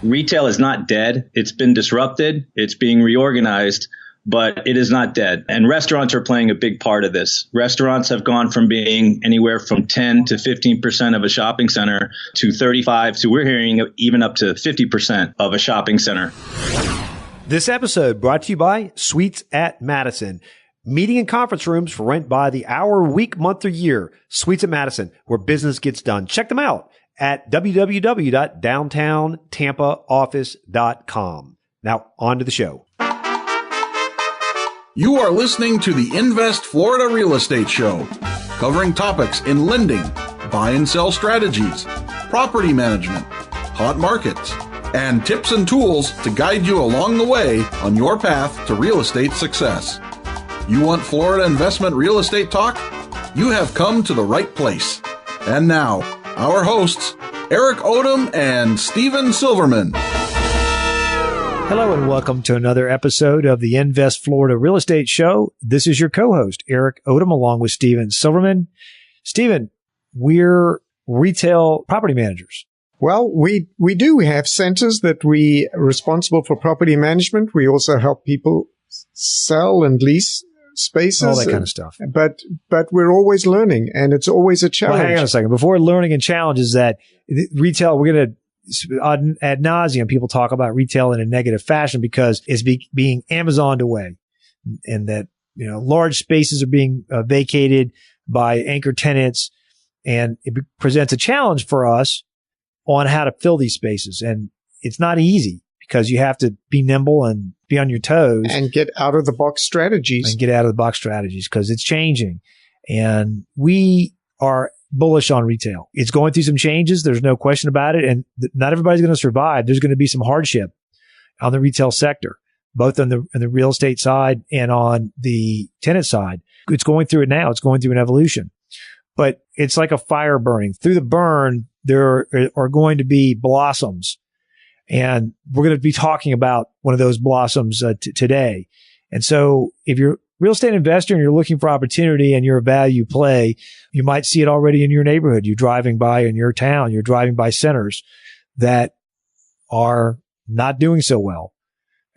Retail is not dead. It's been disrupted. It's being reorganized, but it is not dead. And restaurants are playing a big part of this. Restaurants have gone from being anywhere from 10 to 15% of a shopping center to 35 to, we're hearing, even up to 50% of a shopping center. This episode brought to you by Suites at Madison. Meeting and conference rooms for rent by the hour, week, month, or year. Suites at Madison, where business gets done. Check them out at www.downtowntampaoffice.com. Now, on to the show. You are listening to the Invest Florida Real Estate Show, covering topics in lending, buy and sell strategies, property management, hot markets, and tips and tools to guide you along the way on your path to real estate success. You want Florida investment real estate talk? You have come to the right place. And now, our hosts, Eric Odom and Steven Silverman. Hello and welcome to another episode of the Invest Florida Real Estate Show. This is your co-host, Eric Odom, along with Steven Silverman. Steven, we're retail property managers. Well, we do. We have centers that we are responsible for property management. We also help people sell and lease spaces. All that kind of stuff. But we're always learning, and it's always a challenge. Well, hang on a second. Before learning and challenges, that retail, we're going to, ad nauseum, people talk about retail in a negative fashion because it's being Amazoned away, and that, you know, large spaces are being vacated by anchor tenants, and it presents a challenge for us on how to fill these spaces. And it's not easy because you have to be nimble and be on your toes and get out of the box strategies because it's changing. And we are bullish on retail. It's going through some changes. There's no question about it. And not everybody's going to survive. There's going to be some hardship on the retail sector, both on the real estate side and on the tenant side. It's going through it now. It's going through an evolution, but it's like a fire burning. Through the burn, there are going to be blossoms. And we're going to be talking about one of those blossoms today. And so if you're a real estate investor and you're looking for opportunity and you're a value play, you might see it already in your neighborhood. You're driving by in your town. You're driving by centers that are not doing so well.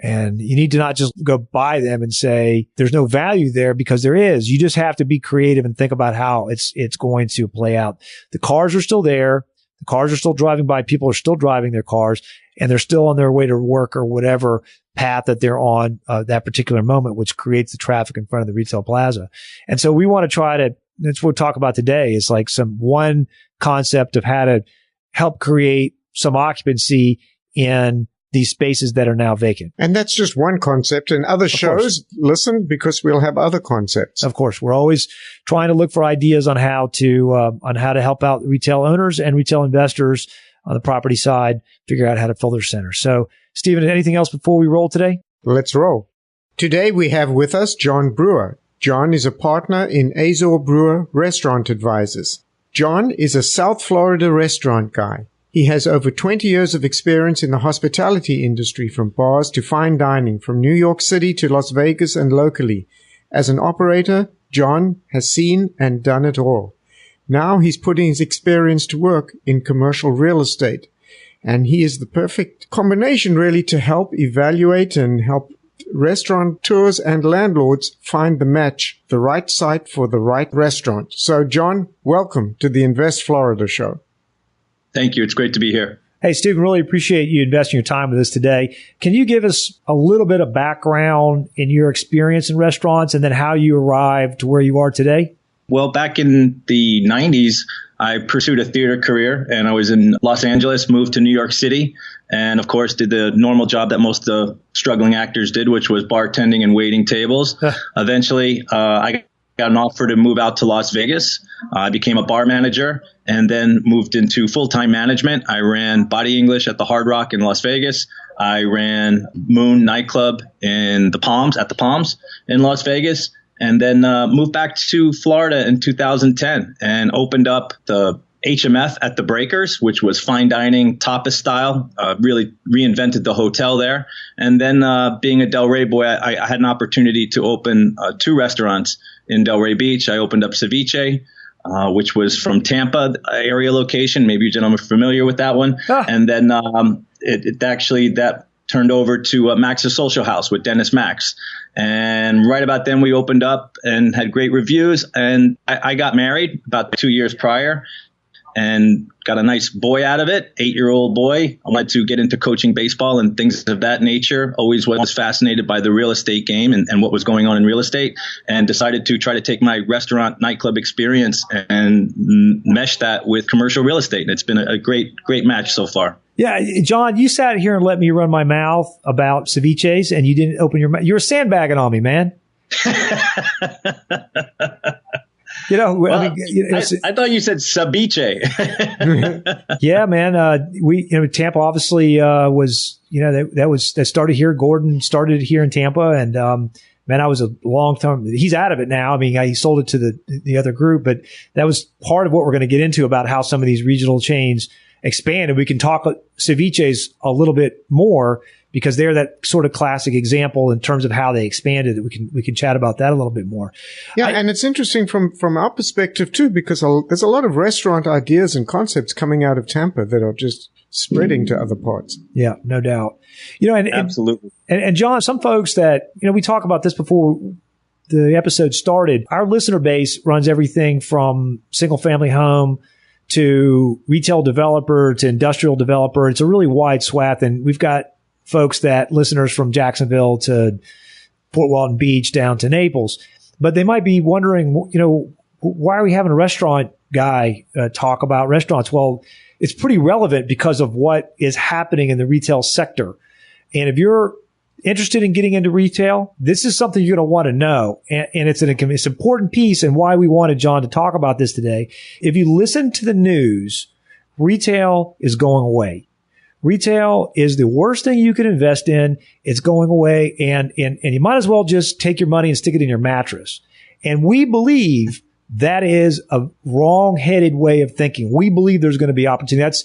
And you need to not just go buy them and say there's no value there, because there is. You just have to be creative and think about how it's going to play out. The cars are still there. The cars are still driving by. People are still driving their cars, and they're still on their way to work or whatever path that they're on that particular moment, which creates the traffic in front of the retail plaza. And so we want to try to, that's what we'll talk about today, is like one concept of how to help create some occupancy in these spaces that are now vacant. And that's just one concept. And other shows, listen, because we'll have other concepts. Of course, we're always trying to look for ideas on how to help out retail owners and retail investors on the property side, figure out how to fill their centers. So, Steven, anything else before we roll today? Let's roll. Today we have with us John Brewer. John is a partner in Azor Brewer Restaurant Advisors. John is a South Florida restaurant guy. He has over 20 years of experience in the hospitality industry, from bars to fine dining, from New York City to Las Vegas and locally. As an operator, John has seen and done it all. Now he's putting his experience to work in commercial real estate. And he is the perfect combination, really, to help evaluate and help restaurateurs and landlords find the match, the right site for the right restaurant. So, John, welcome to the Invest Florida Show. Thank you. It's great to be here. Hey, Steve, really appreciate you investing your time with us today. Can you give us a little bit of background in your experience in restaurants and then how you arrived to where you are today? Well, back in the 90s, I pursued a theater career, and I was in Los Angeles, moved to New York City, and of course did the normal job that most struggling actors did, which was bartending and waiting tables. Eventually, I got an offer to move out to Las Vegas. I became a bar manager and then moved into full-time management. I ran Body English at the Hard Rock in Las Vegas. I ran Moon nightclub at the Palms in Las Vegas, and then moved back to Florida in 2010 and opened up the HMF at the Breakers, which was fine dining, tapas style, really reinvented the hotel there. And then being a Delray boy, I had an opportunity to open 2 restaurants in Delray Beach. I opened up Ceviche, which was from Tampa area location. Maybe you gentlemen are familiar with that one. And then it actually that turned over to Max's Social House with Dennis Max. And right about then we opened up and had great reviews. And I got married about 2 years prior and got a nice boy out of it, 8-year-old boy. I wanted to get into coaching baseball and things of that nature. Always was fascinated by the real estate game and what was going on in real estate, and decided to try to take my restaurant nightclub experience and mesh that with commercial real estate. And it's been a great match so far. Yeah, John, you sat here and let me run my mouth about ceviches, and you didn't open your mouth. You were sandbagging on me, man. You know, well, I mean, I thought you said ceviche. Yeah, man. Tampa obviously was, that started here. Gordon started here in Tampa, and man, I was a long time. He's out of it now. I mean, he sold it to the other group, but that was part of what we're going to get into about how some of these regional chains expand, and we can talk ceviches a little bit more because they're that sort of classic example in terms of how they expanded. We can chat about that a little bit more. Yeah, and it's interesting from our perspective too, because there's a lot of restaurant ideas and concepts coming out of Tampa that are just spreading to other parts. Yeah, no doubt. Absolutely. And John, some folks that, we talk about this before the episode started. Our listener base runs everything from single family home to retail developer to industrial developer. It's a really wide swath, and we've got listeners from Jacksonville to Port Walton Beach down to Naples. But they might be wondering, why are we having a restaurant guy talk about restaurants? Well, it's pretty relevant because of what is happening in the retail sector. And if you're interested in getting into retail, this is something you're going to want to know. And it's an important piece, and why we wanted John to talk about this today. If you listen to the news, retail is going away. Retail is the worst thing you can invest in. It's going away, and you might as well just take your money and stick it in your mattress. And we believe that is a wrong-headed way of thinking. We believe there's going to be opportunity. That's,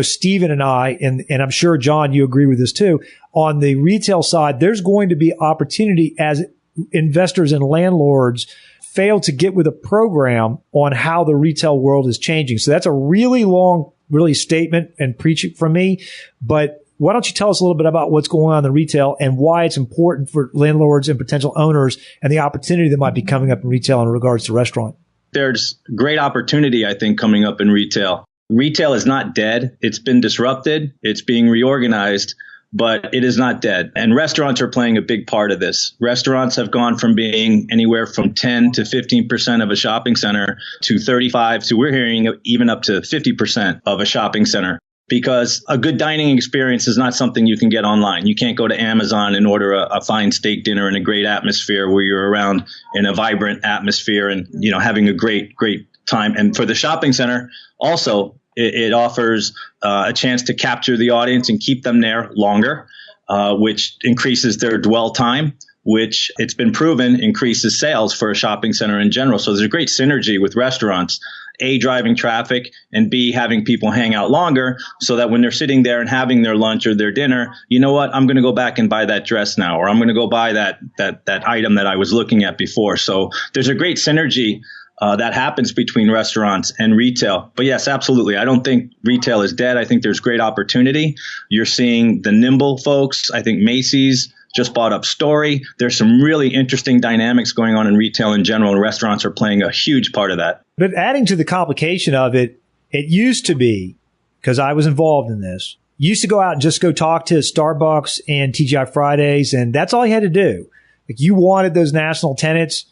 Stephen and I, and I'm sure, John, you agree with this too. On the retail side, there's going to be opportunity as investors and landlords fail to get with a program on how the retail world is changing. So that's a really long statement and preaching from me. But why don't you tell us a little bit about what's going on in the retail and why it's important for landlords and potential owners and the opportunity that might be coming up in retail in regards to restaurant? There's great opportunity, I think, coming up in retail. Retail is not dead. It's been disrupted. It's being reorganized, but it is not dead. And restaurants are playing a big part of this. Restaurants have gone from being anywhere from 10 to 15% of a shopping center to 35 to, we're hearing, even up to 50% of a shopping center. Because a good dining experience is not something you can get online. You can't go to Amazon and order a fine steak dinner in a great atmosphere where you're around in a vibrant atmosphere and, having a great time. And for the shopping center, also, it offers a chance to capture the audience and keep them there longer, which increases their dwell time, which it's been proven increases sales for a shopping center in general. So there's a great synergy with restaurants. A, driving traffic, and B, having people hang out longer so that when they're sitting there and having their lunch or their dinner, you know what, I'm going to go back and buy that dress now, or I'm going to go buy that item that I was looking at before. So there's a great synergy that happens between restaurants and retail. But yes, absolutely. I don't think retail is dead. I think there's great opportunity. You're seeing the nimble folks. I think Macy's just bought up Story. There's some really interesting dynamics going on in retail in general, and restaurants are playing a huge part of that. But adding to the complication of it, it used to be, because I was involved in this, you used to go out and just go talk to Starbucks and TGI Fridays, and that's all you had to do. Like, you wanted those national tenants,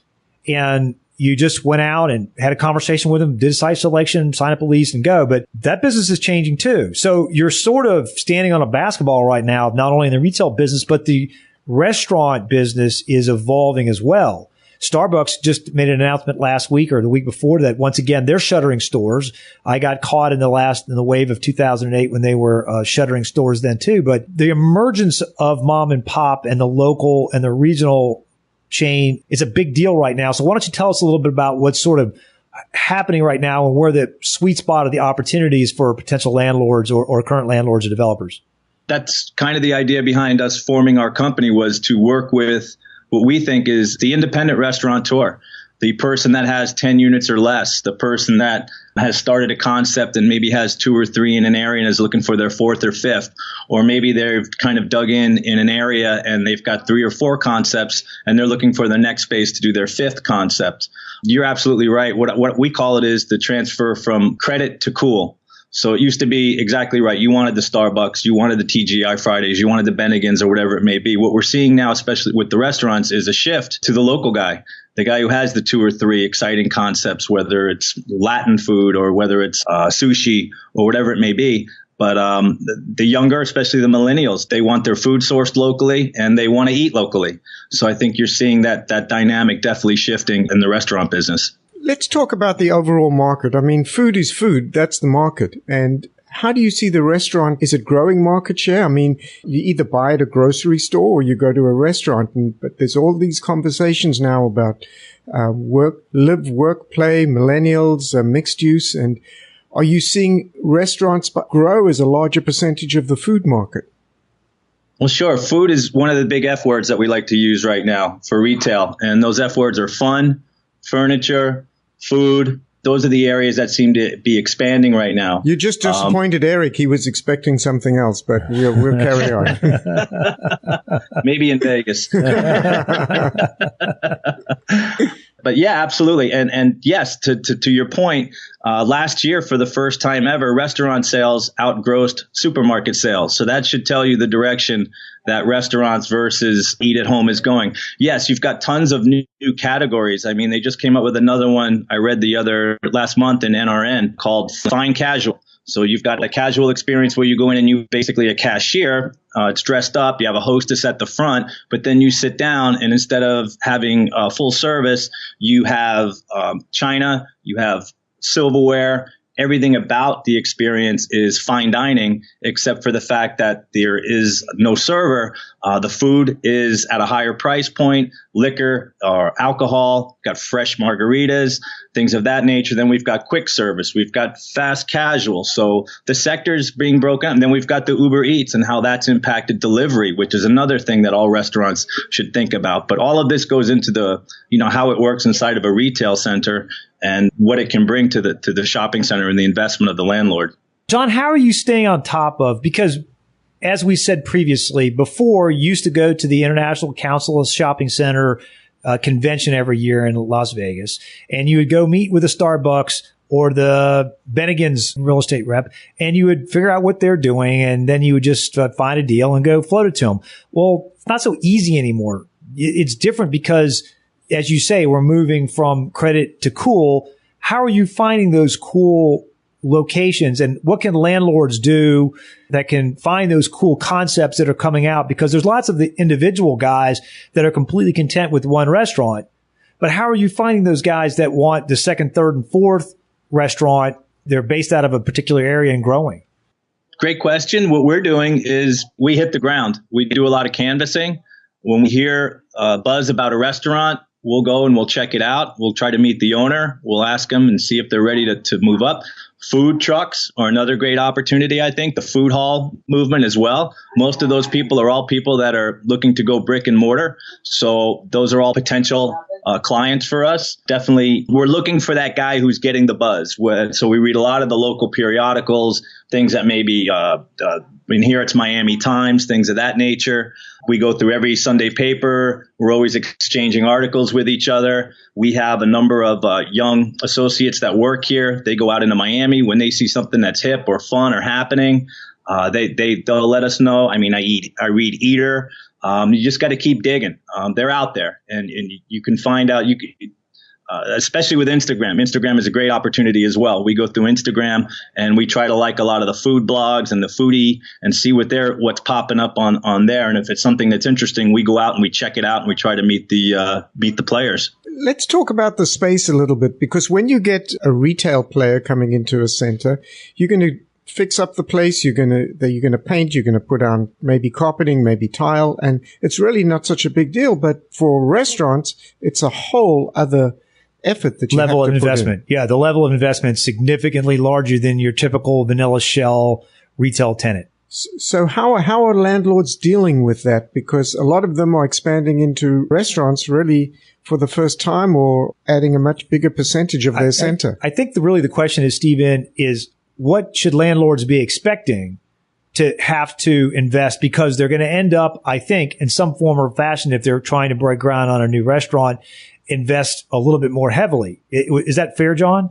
and you just went out and had a conversation with them, did a site selection, sign up a lease, and go. But that business is changing too. So you're sort of standing on a basketball right now, not only in the retail business, but the restaurant business is evolving as well. Starbucks just made an announcement last week or the week before that, once again, they're shuttering stores. I got caught in the wave of 2008 when they were shuttering stores then too. But the emergence of mom and pop and the local and the regional chain is a big deal right now. So why don't you tell us a little bit about what's sort of happening right now and where the sweet spot of the opportunities for potential landlords or current landlords or developers? That's kind of the idea behind us forming our company, was to work with what we think is the independent restaurateur. the person that has 10 units or less, the person that has started a concept and maybe has 2 or 3 in an area and is looking for their 4th or 5th, or maybe they've kind of dug in an area and they've got 3 or 4 concepts and they're looking for the next space to do their 5th concept. You're absolutely right. What we call it is the transfer from credit to cool. So it used to be exactly right. You wanted the Starbucks, you wanted the TGI Fridays, you wanted the Bennigan's or whatever it may be. What we're seeing now, especially with the restaurants, is a shift to the local guy, the guy who has the 2 or 3 exciting concepts, whether it's Latin food or whether it's sushi or whatever it may be. But the younger, especially the millennials, they want their food sourced locally and they want to eat locally. So I think you're seeing that dynamic definitely shifting in the restaurant business. Let's talk about the overall market. I mean, food is food. That's the market. And how do you see the restaurant? Is it growing market share? I mean, you either buy at a grocery store or you go to a restaurant. But there's all these conversations now about work, play, millennials, mixed use. And are you seeing restaurants grow as a larger percentage of the food market? Well, sure. Food is one of the big F words that we like to use right now for retail. And those F words are fun, furniture, food. Those are the areas that seem to be expanding right now. You just disappointed Eric. He was expecting something else, but we'll carry on. Maybe in Vegas. But yeah, absolutely. And yes, to your point, last year, for the first time ever, restaurant sales outgrossed supermarket sales. So that should tell you the direction that restaurants versus eat at home is going. Yes, you've got tons of new categories. I mean, they just came up with another one I read last month in NRN called fine casual. So you've got a casual experience where you go in and you basically a cashier. It's dressed up. You have a hostess at the front, but then you sit down and instead of having full service, you have china, you have silverware. Everything about the experience is fine dining, except for the fact that there is no server. The food is at a higher price point, liquor or alcohol, got fresh margaritas, things of that nature. Then we've got quick service. We've got fast casual. So the sector's being broken up. And then we've got the Uber Eats and how that's impacted delivery, which is another thing that all restaurants should think about. But all of this goes into how it works inside of a retail center and what it can bring to the shopping center and the investment of the landlord. John, how are you staying on top of, because as we said previously, before you used to go to the International Council of Shopping Center convention every year in Las Vegas, and you would go meet with a Starbucks or the Bennigan's real estate rep, and you would figure out what they're doing, and then you would just find a deal and go float it to them. Well, it's not so easy anymore. It's different because, as you say, we're moving from credit to cool. How are you finding those cool locations, and what can landlords do that can find those cool concepts that are coming out? Because there's lots of the individual guys that are completely content with one restaurant. But how are you finding those guys that want the second, third, and fourth restaurant? They're based out of a particular area and growing. Great question. What we're doing is we hit the ground. We do a lot of canvassing. When we hear buzz about a restaurant, we'll go and we'll check it out. We'll try to meet the owner. We'll ask them and see if they're ready to move up. Food trucks are another great opportunity, I think. The food hall movement as well. Most of those people are all people that are looking to go brick and mortar. So those are all potential clients for us. Definitely, we're looking for that guy who's getting the buzz. So we read a lot of the local periodicals, things that maybe, in here it's Miami Times, things of that nature. We go through every Sunday paper. We're always exchanging articles with each other. We have a number of young associates that work here. They go out into Miami when they see something that's hip or fun or happening. They'll let us know. I mean, I read Eater. You just got to keep digging. They're out there, and you can find out. Especially with Instagram. Instagram is a great opportunity as well. We go through Instagram and we try to like a lot of the food blogs and the foodie and see what's popping up on there. And if it's something that's interesting, we go out and we check it out and we try to meet the players. Let's talk about the space a little bit, because when you get a retail player coming into a center, you're going to fix up the place. You're going to paint. You're going to put on maybe carpeting, maybe tile, and it's really not such a big deal. But for restaurants, it's a whole other effort that you level have to of investment. Yeah, the level of investment is significantly larger than your typical vanilla shell retail tenant. So how are landlords dealing with that? Because a lot of them are expanding into restaurants really for the first time or adding a much bigger percentage of their center. I think the question is, Stephen, is what should landlords be expecting to have to invest, because they're going to end up, I think, in some form or fashion, if they're trying to break ground on a new restaurant, invest a little bit more heavily. Is that fair, John?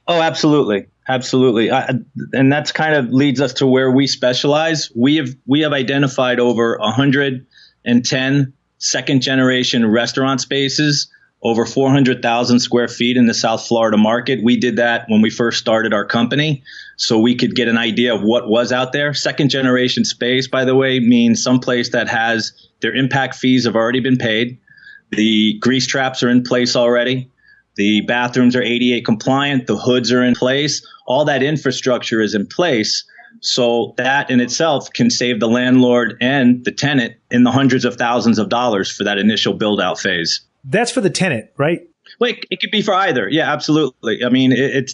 Oh, absolutely. Absolutely. And that's kind of leads us to where we specialize. We have identified over 110 second generation restaurant spaces, over 400,000 square feet in the South Florida market. We did that when we first started our company, so we could get an idea of what was out there. Second generation space, by the way, means someplace that has their impact fees have already been paid. The grease traps are in place already. The bathrooms are ADA compliant. The hoods are in place. All that infrastructure is in place. So that in itself can save the landlord and the tenant in the hundreds of thousands of dollars for that initial build out phase. That's for the tenant, right? Well, it could be for either. Yeah, absolutely. I mean, it's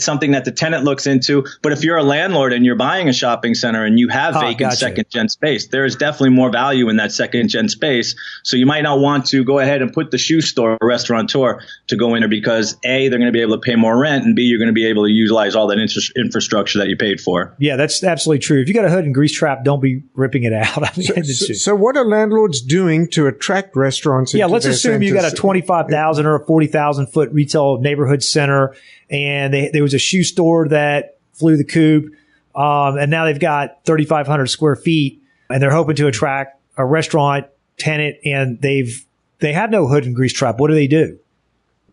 something that the tenant looks into. But if you're a landlord and you're buying a shopping center and you have vacant second gen space, there is definitely more value in that second gen space. So you might not want to go ahead and put the shoe store or restaurateur to go in there because A, they're going to be able to pay more rent, and B, you're going to be able to utilize all that infrastructure that you paid for. Yeah, that's absolutely true. If you got a hood and grease trap, don't be ripping it out. So what are landlords doing to attract restaurants? Yeah, let's assume you got a 25,000 or a 40,000 foot retail neighborhood center, and there was a shoe store that flew the coop, and now they've got 3,500 square feet, and they're hoping to attract a restaurant tenant, and they have no hood and grease trap. What do they do?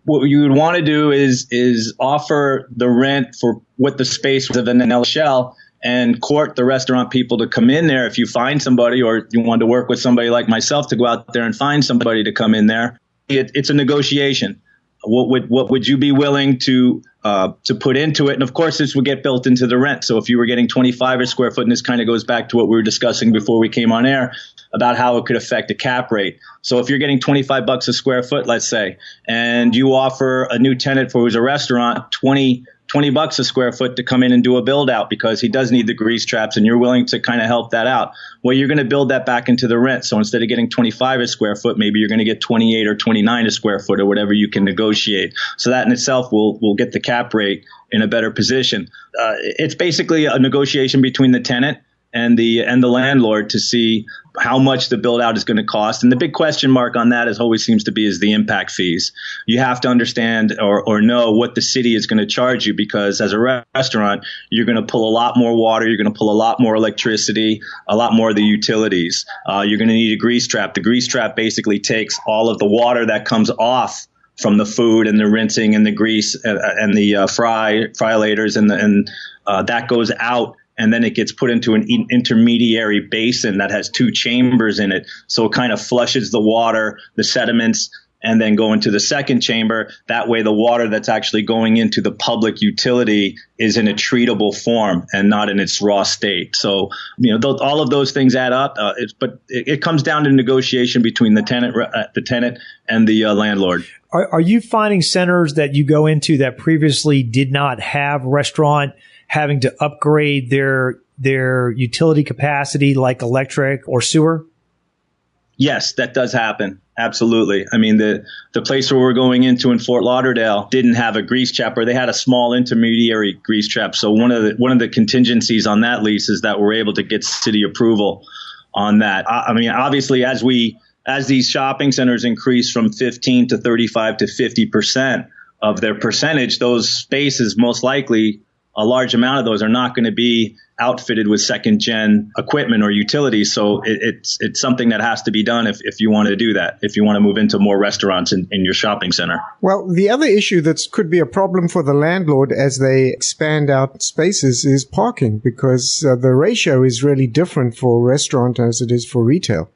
What you would want to do is offer the rent for what the space was of an vanilla shell, and court the restaurant people to come in there. If you find somebody, or you want to work with somebody like myself to go out there and find somebody to come in there, it's a negotiation. What would you be willing to put into it? And of course, this would get built into the rent. So if you were getting 25 a square foot, and this kind of goes back to what we were discussing before we came on air about how it could affect a cap rate. So if you're getting 25 bucks a square foot, let's say, and you offer a new tenant who's a restaurant 20 bucks a square foot to come in and do a build out because he does need the grease traps, and you're willing to kind of help that out. Well, you're going to build that back into the rent. So instead of getting 25 a square foot, maybe you're going to get 28 or 29 a square foot, or whatever you can negotiate. So that in itself will get the cap rate in a better position. It's basically a negotiation between the tenant and the landlord to see how much the build out is going to cost. And the big question mark on that always seems to be is the impact fees. You have to understand or know what the city is going to charge you, because as a restaurant, you're going to pull a lot more water. You're going to pull a lot more electricity, a lot more of the utilities. You're going to need a grease trap. The grease trap basically takes all of the water that comes off from the food and the rinsing and the grease and the fryolators and that goes out. And then it gets put into an intermediary basin that has two chambers in it. So it kind of flushes the water, the sediments, and then go into the second chamber. That way the water that's actually going into the public utility is in a treatable form and not in its raw state. So, all of those things add up. But it comes down to negotiation between the tenant and the landlord. Are you finding centers that you go into that previously did not have restaurant having to upgrade their utility capacity, like electric or sewer? Yes, that does happen. Absolutely. I mean, the place where we're going into in Fort Lauderdale didn't have a grease trap, or they had a small intermediary grease trap. So one of the contingencies on that lease is that we're able to get city approval on that. I mean, obviously, as these shopping centers increase from 15 to 35 to 50% of their percentage, those spaces most likely, a large amount of those are not going to be outfitted with second gen equipment or utilities. So it's something that has to be done if you want to do that, if you want to move into more restaurants in your shopping center. Well, the other issue that could be a problem for the landlord as they expand out spaces is parking, because the ratio is really different for restaurant as it is for retail.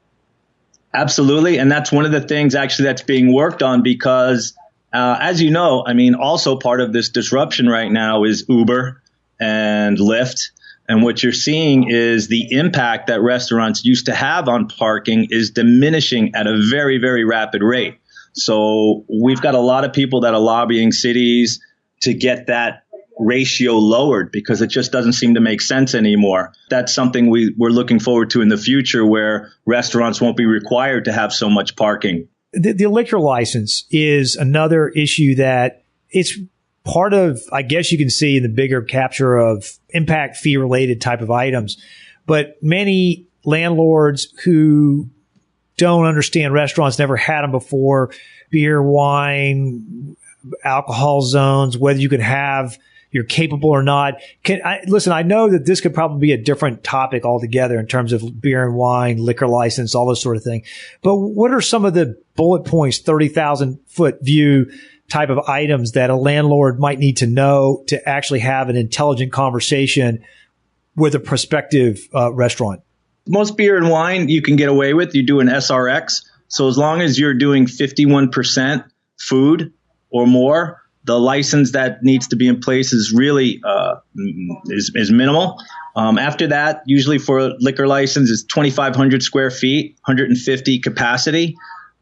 Absolutely. And that's one of the things actually that's being worked on, because as you know, I mean, also part of this disruption right now is Uber and Lyft. And what you're seeing is the impact that restaurants used to have on parking is diminishing at a very, very rapid rate. So we've got a lot of people that are lobbying cities to get that ratio lowered because it just doesn't seem to make sense anymore. That's something we're looking forward to in the future, where restaurants won't be required to have so much parking. The liquor license is another issue that it's part of, I guess you can see in the bigger capture of impact fee related type of items. But many landlords who don't understand restaurants, never had them before, beer, wine, alcohol zones, whether you can have, you're capable or not. Listen, I know that this could probably be a different topic altogether in terms of beer and wine, liquor license, all this sort of thing. But what are some of the bullet points, 30,000 foot view type of items that a landlord might need to know to actually have an intelligent conversation with a prospective restaurant? Most beer and wine you can get away with. You do an SRX. So as long as you're doing 51% food or more, the license that needs to be in place is really is minimal. After that, usually for a liquor license, it's 2,500 square feet, 150 capacity.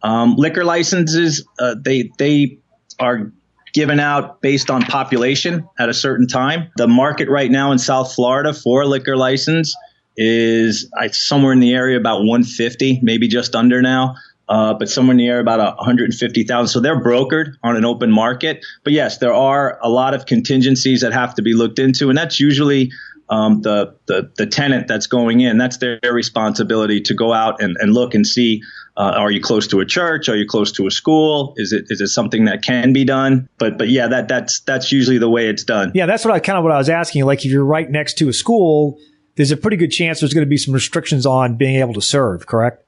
Liquor licenses, they are given out based on population at a certain time. The market right now in South Florida for a liquor license is somewhere in the area about 150, maybe just under now. But somewhere in the area about 150,000. So they're brokered on an open market. But yes, there are a lot of contingencies that have to be looked into, and that's usually the tenant that's going in. That's their responsibility to go out and look and see. Are you close to a church? Are you close to a school? Is it something that can be done? But yeah, that's usually the way it's done. Yeah, that's what I was asking. Like if you're right next to a school, there's a pretty good chance there's going to be some restrictions on being able to serve, correct?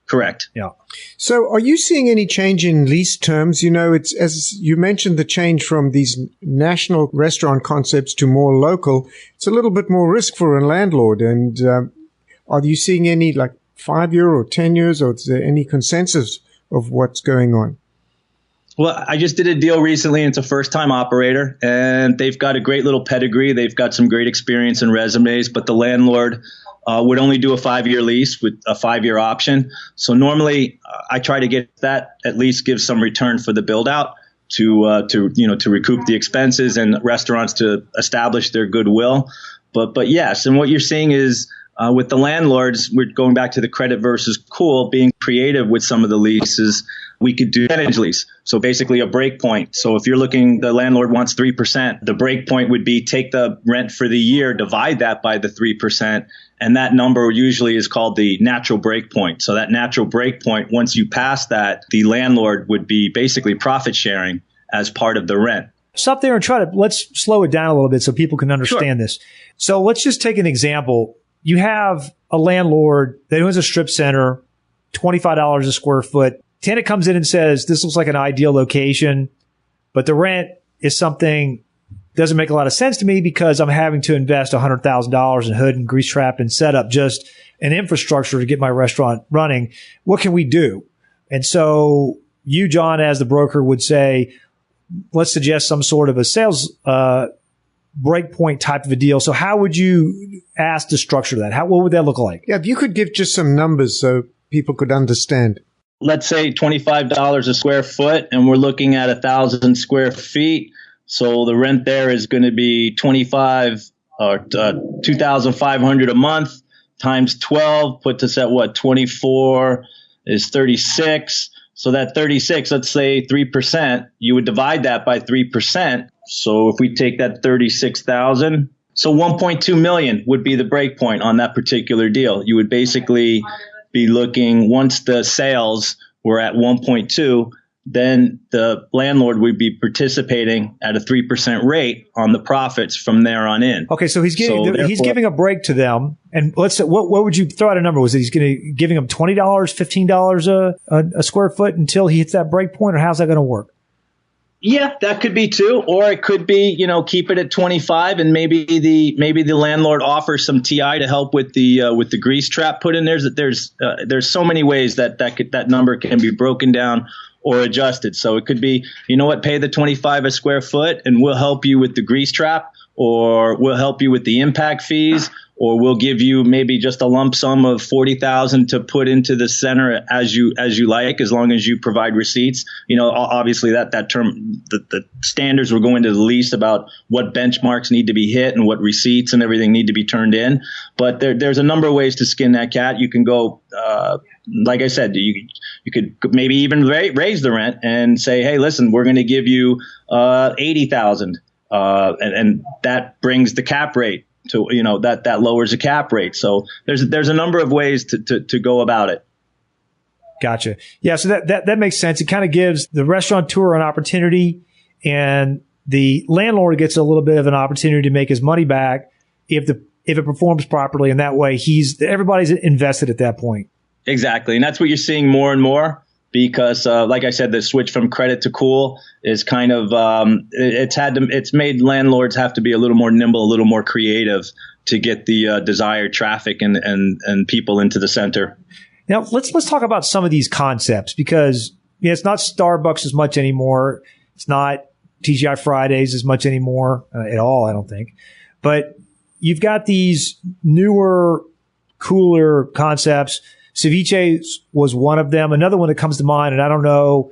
Correct. Yeah. So are you seeing any change in lease terms? You know, it's, as you mentioned, the change from these national restaurant concepts to more local. It's a little bit more risk for a landlord. And are you seeing any like 5 year or 10 years, or is there any consensus of what's going on? Well, I just did a deal recently, and it's a first-time operator, and they've got a great little pedigree. They've got some great experience and resumes, but the landlord would only do a 5-year lease with a 5-year option. So normally I try to get that, at least give some return for the build out to recoup the expenses and restaurants to establish their goodwill. But yes, and what you're seeing is with the landlords, we're going back to the credit versus cool, being creative with some of the leases. We could do percentage lease. So basically a break point. So if you're looking, the landlord wants 3%, the break point would be take the rent for the year, divide that by the 3%. And that number usually is called the natural break point. So that natural break point, once you pass that, the landlord would be basically profit sharing as part of the rent. Stop there and let's slow it down a little bit so people can understand this. So let's just take an example. You have a landlord that owns a strip center, $25 a square foot. Tenant comes in and says, this looks like an ideal location, but the rent is something doesn't make a lot of sense to me because I'm having to invest $100,000 in hood and grease trap and set up just an infrastructure to get my restaurant running. What can we do? And so you, John, as the broker would say, let's suggest some sort of a sales breakpoint type of a deal. So how would you ask to structure that? What would that look like? Yeah, if you could give just some numbers so people could understand. Let's say $25 a square foot, and we're looking at 1,000 square feet. So the rent there is going to be $2,500 a month times 12 puts us at what? 24 is 36. So that 36, let's say 3%, you would divide that by 3%. So if we take that 36,000, so 1.2 million would be the break point on that particular deal. You would basically be looking, once the sales were at 1.2, then the landlord would be participating at a 3% rate on the profits from there on in. Okay, so he's giving a break to them. And let's say, what would you throw out a number? Was it giving them $20, $15 a square foot until he hits that break point, or how's that going to work? Yeah, that could be too, or it could be, keep it at 25, and maybe the landlord offers some TI to help with the grease trap put in there. There's so many ways that number can be broken down or adjusted. So it could be, pay the 25 a square foot, and we'll help you with the grease trap, or we'll help you with the impact fees, or we'll give you maybe just a lump sum of 40,000 to put into the center as you like, as long as you provide receipts. Obviously that term, the standards will go into the lease about what benchmarks need to be hit and what receipts and everything need to be turned in. But there's a number of ways to skin that cat. You can go, like I said, you could maybe even raise the rent and say, hey, listen, we're going to give you 80,000, and that brings the cap rate to, that lowers the cap rate. So there's a number of ways to go about it. Gotcha. Yeah. So that makes sense. It kind of gives the restaurateur an opportunity, and the landlord gets a little bit of an opportunity to make his money back if it performs properly. And that way everybody's invested at that point. Exactly. And that's what you're seeing more and more, because, like I said, the switch from credit to cool is kind of, it's made landlords have to be a little more nimble, a little more creative to get the desired traffic and people into the center. Now let's talk about some of these concepts, because it's not Starbucks as much anymore. It's not TGI Fridays as much anymore at all, I don't think. But you've got these newer, cooler concepts. Ceviche's was one of them. Another one that comes to mind, and I don't know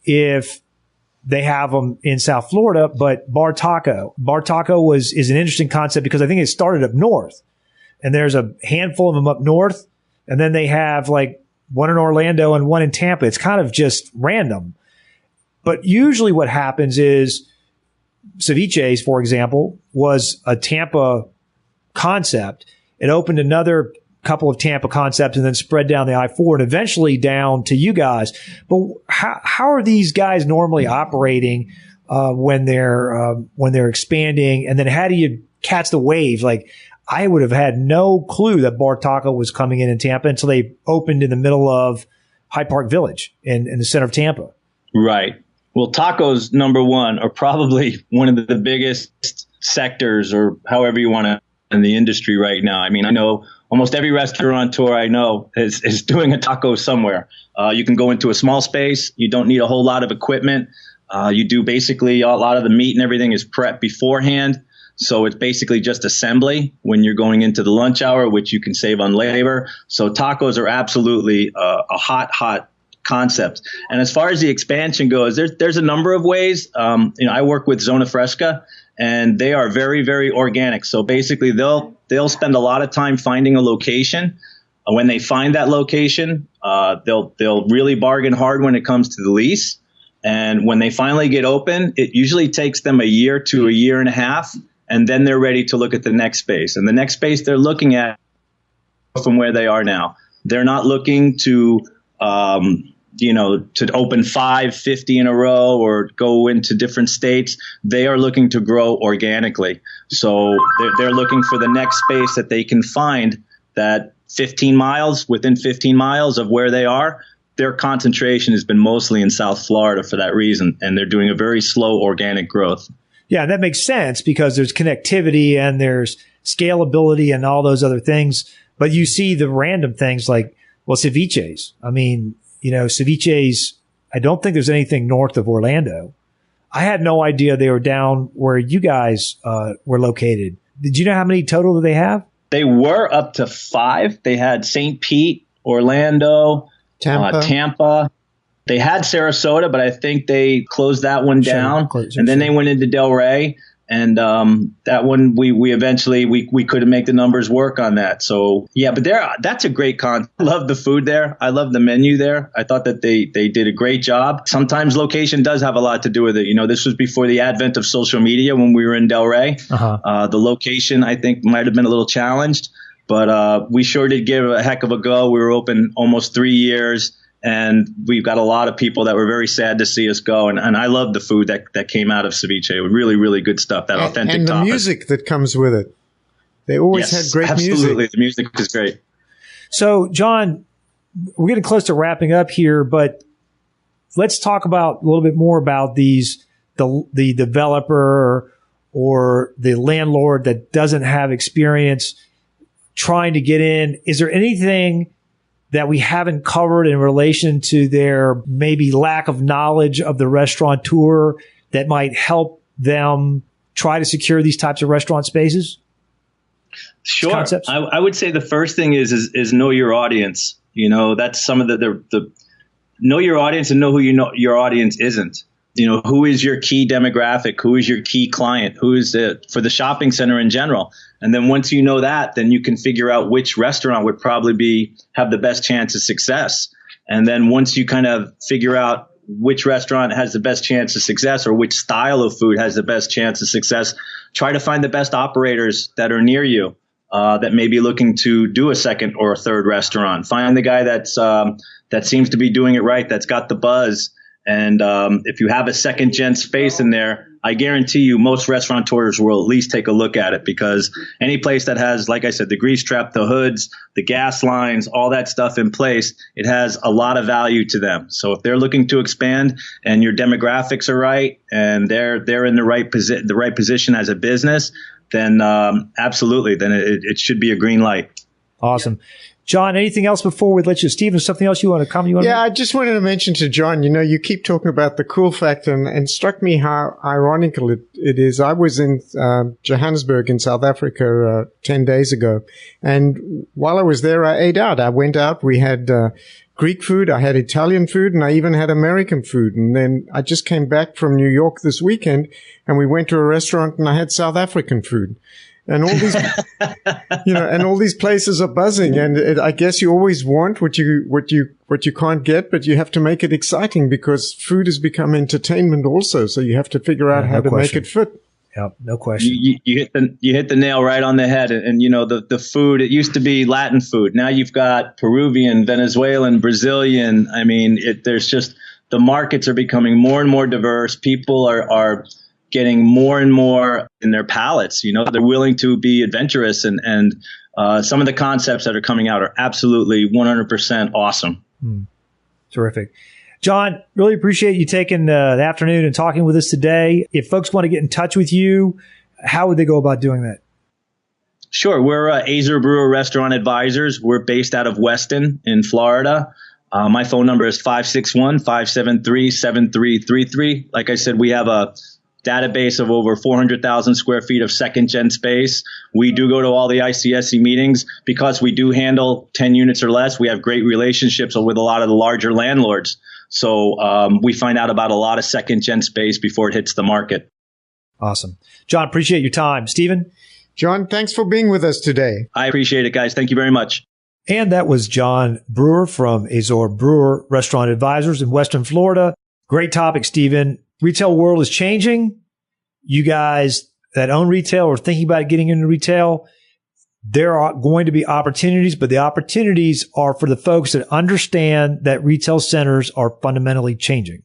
if they have them in South Florida, but Bar Taco. Bar Taco is an interesting concept because I think it started up north, and there's a handful of them up north, and then they have like one in Orlando and one in Tampa. It's kind of just random. But usually what happens is Ceviche's, for example, was a Tampa concept. It opened another couple of Tampa concepts and then spread down the I-4 and eventually down to you guys. But how are these guys normally operating when they're expanding? And then how do you catch the wave? Like, I would have had no clue that Bar Taco was coming in Tampa until they opened in the middle of Hyde Park Village in the center of Tampa. Right. Well, tacos, number one, are probably one of the biggest sectors, or however you want to, in the industry right now. I mean, I know almost every restaurateur I know is doing a taco somewhere. You can go into a small space. You don't need a whole lot of equipment. You do basically a lot of the meat and everything is prepped beforehand. So it's basically just assembly when you're going into the lunch hour, which you can save on labor. So tacos are absolutely a hot concept. And as far as the expansion goes, there's a number of ways. I work with Zona Fresca, and they are very, very organic. So basically they'll spend a lot of time finding a location. When they find that location, they'll really bargain hard when it comes to the lease. And when they finally get open, it usually takes them a year to a year and a half. And then they're ready to look at the next space. And the next space they're looking at from where they are now. They're not looking to open 50 in a row or go into different states. They are looking to grow organically. So they're looking for the next space that they can find that within 15 miles of where they are. Their concentration has been mostly in South Florida for that reason. And they're doing a very slow organic growth. Yeah, that makes sense because there's connectivity and there's scalability and all those other things. But you see the random things like, well, ceviches. I mean, ceviches, I don't think there's anything north of Orlando. I had no idea they were down where you guys were located. Did you know how many total they have? They were up to 5. They had St. Pete, Orlando, Tampa. They had Sarasota, but I think they closed that one down. And then they went into Delray. And that one, we eventually couldn't make the numbers work on that. So, yeah, but that's a great concept. I love the food there. I love the menu there. I thought that they did a great job. Sometimes location does have a lot to do with it. This was before the advent of social media when we were in Delray. Uh-huh. The location, I think, might have been a little challenged, but we sure did give a heck of a go. We were open almost 3 years. And we've got a lot of people that were very sad to see us go. And I love the food that came out of Ceviche. really, really good stuff, that authentic and the tapas. Music that comes with it. They always had great music. Absolutely. The music is great. So, John, we're getting close to wrapping up here, but let's talk about a little bit more about the developer or the landlord that doesn't have experience trying to get in. Is there anything that we haven't covered in relation to their maybe lack of knowledge of the restaurateur that might help them try to secure these types of restaurant spaces? Sure. concepts? I would say the first thing is know your audience. That's some of the know your audience and know who your audience isn't. Who is your key demographic? Who is your key client? Who is it for the shopping center in general? And then once you know that, then you can figure out which restaurant would probably have the best chance of success. And then once you kind of figure out which restaurant has the best chance of success or which style of food has the best chance of success, try to find the best operators that are near you that may be looking to do a second or a third restaurant. Find the guy that seems to be doing it right, that's got the buzz. And if you have a second gen space in there, I guarantee you most restaurateurs will at least take a look at it, because any place that has, like I said, the grease trap, the hoods, the gas lines, all that stuff in place, it has a lot of value to them. So if they're looking to expand and your demographics are right and they're in the right position as a business, then absolutely, then it should be a green light. Awesome. John, anything else before we let you? Steven, something else you want to comment? I just wanted to mention to John, you keep talking about the cool factor, and struck me how ironical it is. I was in Johannesburg in South Africa 10 days ago, and while I was there, I ate out. I went out. We had Greek food, I had Italian food, and I even had American food. And then I just came back from New York this weekend, and we went to a restaurant, and I had South African food. And all these, and all these places are buzzing. And I guess you always want what you can't get, but you have to make it exciting, because food has become entertainment also. So you have to figure out how to make it fit. Yep, no question. You hit the nail right on the head. And the food, it used to be Latin food. Now you've got Peruvian, Venezuelan, Brazilian. I mean, there's just, the markets are becoming more and more diverse. People are getting more and more in their palates. They're willing to be adventurous, and some of the concepts that are coming out are absolutely 100% awesome. Terrific. John, really appreciate you taking the afternoon and talking with us today. If folks want to get in touch with you, how would they go about doing that? Sure. We're Azor Brewer Restaurant Advisors. We're based out of Weston in Florida. My phone number is 561-573-7333. Like I said, we have a database of over 400,000 square feet of second gen space. We do go to all the ICSC meetings because we do handle 10 units or less. We have great relationships with a lot of the larger landlords. So we find out about a lot of second gen space before it hits the market. Awesome. John, appreciate your time. Steven? John, thanks for being with us today. I appreciate it, guys. Thank you very much. And that was John Brewer from Azor Brewer Restaurant Advisors in Western Florida. Great topic, Steven. Retail world is changing. You guys that own retail or thinking about getting into retail, there are going to be opportunities, but the opportunities are for the folks that understand that retail centers are fundamentally changing.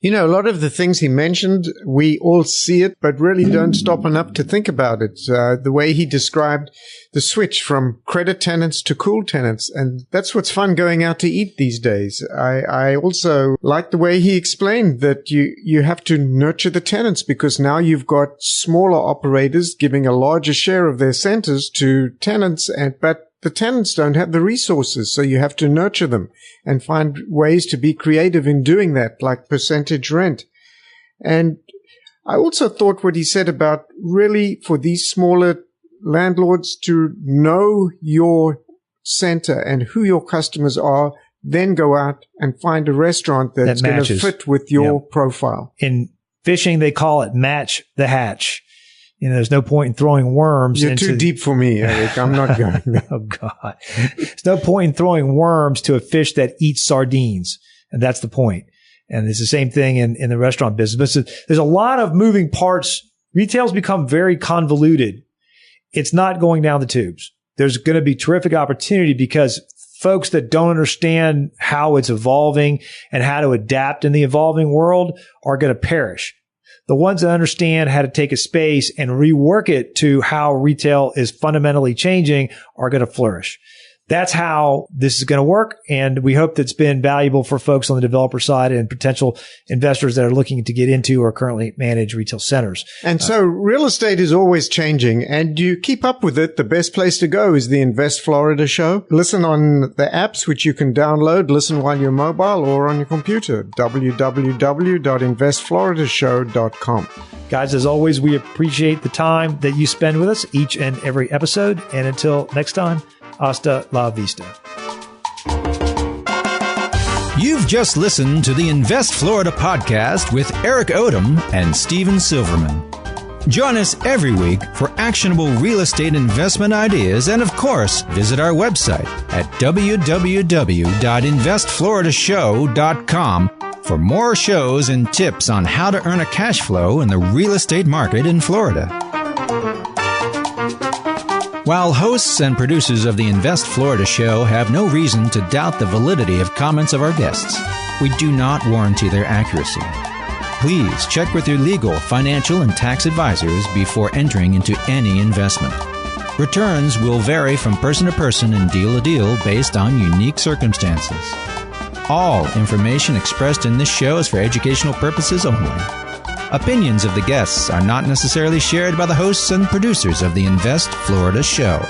A lot of the things he mentioned, we all see it, but really don't stop enough to think about it. The way he described the switch from credit tenants to cool tenants. And that's what's fun going out to eat these days. I also like the way he explained that you have to nurture the tenants, because now you've got smaller operators giving a larger share of their centers to tenants, but the tenants don't have the resources, so you have to nurture them and find ways to be creative in doing that, like percentage rent. And I also thought what he said about really for these smaller landlords to know your center and who your customers are, then go out and find a restaurant that's going to fit with your profile. In fishing, they call it match the hatch. There's no point in throwing worms. You're too deep for me, Eric. I'm not going there. Oh, God. There's no point in throwing worms to a fish that eats sardines. And that's the point. And it's the same thing in the restaurant business. But there's a lot of moving parts. Retail's become very convoluted. It's not going down the tubes. There's going to be terrific opportunity, because folks that don't understand how it's evolving and how to adapt in the evolving world are going to perish. The ones that understand how to take a space and rework it to how retail is fundamentally changing are going to flourish. that's how this is going to work. And we hope that's been valuable for folks on the developer side and potential investors that are looking to get into or currently manage retail centers. And so real estate is always changing, and you keep up with it. The best place to go is the Invest Florida show. Listen on the apps, which you can download. Listen while you're mobile or on your computer. www.investfloridashow.com. Guys, as always, we appreciate the time that you spend with us each and every episode. And until next time, hasta la vista. You've just listened to the Invest Florida podcast with Eric Odom and Steven Silverman. Join us every week for actionable real estate investment ideas, and of course, visit our website at www.investfloridashow.com for more shows and tips on how to earn a cash flow in the real estate market in Florida. While hosts and producers of the Invest Florida show have no reason to doubt the validity of comments of our guests, we do not warranty their accuracy. Please check with your legal, financial, and tax advisors before entering into any investment. Returns will vary from person to person and deal to deal based on unique circumstances. All information expressed in this show is for educational purposes only. Opinions of the guests are not necessarily shared by the hosts and producers of the Invest Florida show.